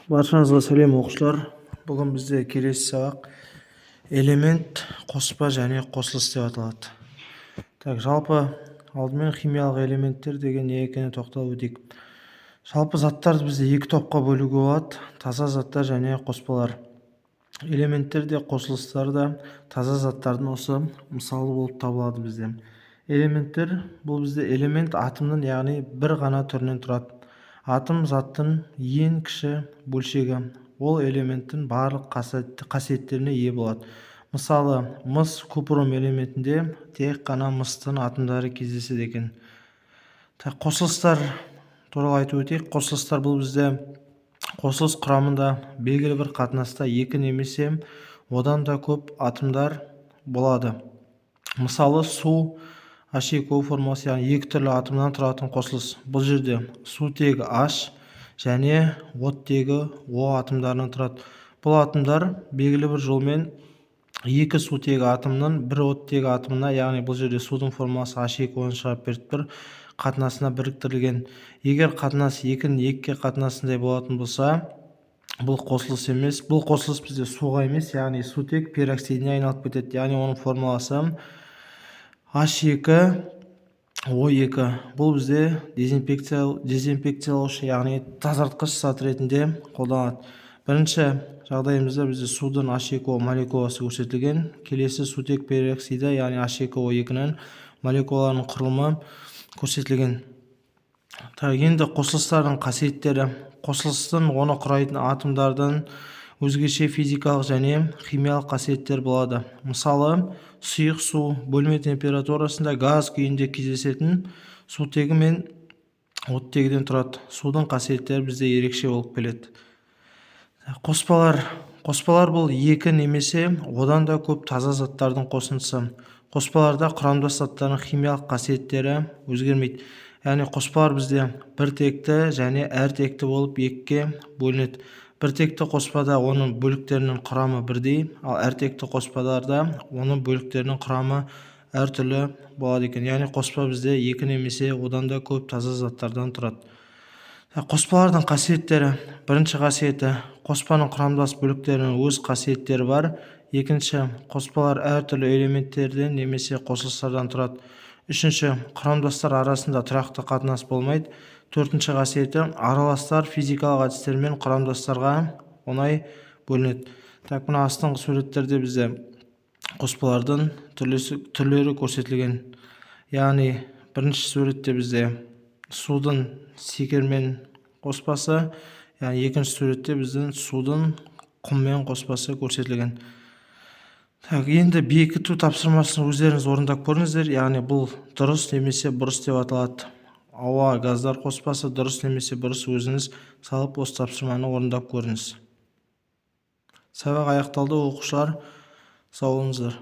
Баршаңызға сәлем оқушылар. Бүгін бізде келесі сабақ элемент, қоспа және қосылыс деп аталады. Жалпы алдымен химиялық элементтер деген не екеніне тоқталып өтейік. Жалпы заттарды бізде екі топқа бөлуге болады: таза заттар және қоспалар. Элементтер де қосылыстар да таза заттардың осы мысалы болып табылады бізде. Элементтер бұл бізде элемент атомның, яғни бір ғана түрінен тұрады. Атом заттың ең кіші бөлшегі. Ол элементтің барлық қасиеттеріне ие болады. Мысалы, мыс купрум элементінде тек қана мыстың атомдары кездеседі екен. Қосылыстар туралы айтып өтейік. Қосылыстар бұл бізде қосылыс құрамында белгілі бір қатынаста екі немесе одан да көп атомдар болады. Мысалы, су H2O формуласы, яғни екі түрлі атомнан тұратын қосылыс. Бұл жерде сутегі H және оттегі O атомдарынан тұрады. Бұл атомдар белгілі бір жолмен екі сутегі атомның бір оттегі атомына, яғни бұл жерде судың формуласы H2O шығып беріп тұр, қатынасына біріктірілген. Егер қатынас екінің екіге қатынасындай болатын болса, бұл қосылыс емес. Бұл қосылыс бізде суға емес, яғни сутек пероксидіне айналып кетеді. Яғни оның формуласы H2O2. Бұл бізде дезинфекциялаушы, яғни тазартқыш зат ретінде қолданылады. Бірінші жағдайымызда бізде судың H2O молекуласы көрсетілген. Келесі сутек пероксиді, яғни H2O2-ның молекулаларының құрылымы көрсетілген. Енді қосылыстардың қасиеттері. Қосылыстың оны құрайтын атомдардың өзгеше физикалық және химиялық қасиеттер болады. Мысалы, сұйық су бөлме температурасында газ күйінде кездесетін сутегі мен оттегіден тұрады. Судың қасиеттері бізде ерекше болып келеді. Қоспалар бұл екі немесе одан да көп таза заттардың қосындысы. Қоспаларда құрамдас заттардың химиялық қасиеттері өзгермейді. Яғни қоспалар бізде біртекті және әртекті болып екіге бөлінеді. Біртекті қоспада оның бөліктерінің құрамы бірдей, ал әртекті қоспаларда оның бөліктерінің құрамы әртүрлі болады екен. Яғни қоспа бізде екі немесе одан да көп таза заттардан тұрады. Қоспалардың қасиеттері. Бірінші қасиеті: қоспаның құрамдас бөліктерінің өз қасиеттері бар. Екінші, қоспалар әртүрлі элементтерден немесе қосылыстардан тұрады. Үшінші, құрамдастар арасында тұрақты қатынас болмайды. Төртінші қасиеті: араластар физикалық әдістермен құрамдастарға оңай бөлінеді. Мына астыңғы суреттерде бізде қоспалардың түрлері көрсетілген. Яғни бірінші суретте бізде судың секермен қоспасы, яғни екінші суретте біздің судың құммен қоспасы көрсетілген. Енді бекіту тапсырмасын өздеріңіз орындап көріңіздер. Яғни бұл дұрыс немесе бұрыс деп аталады. Ауа газдар қоспасы дұрыс немесе бұрыс өзіңіз салып осы тапсырманы орындап көріңіз. Сабақ аяқталды оқушылар. Сау болыңыздар.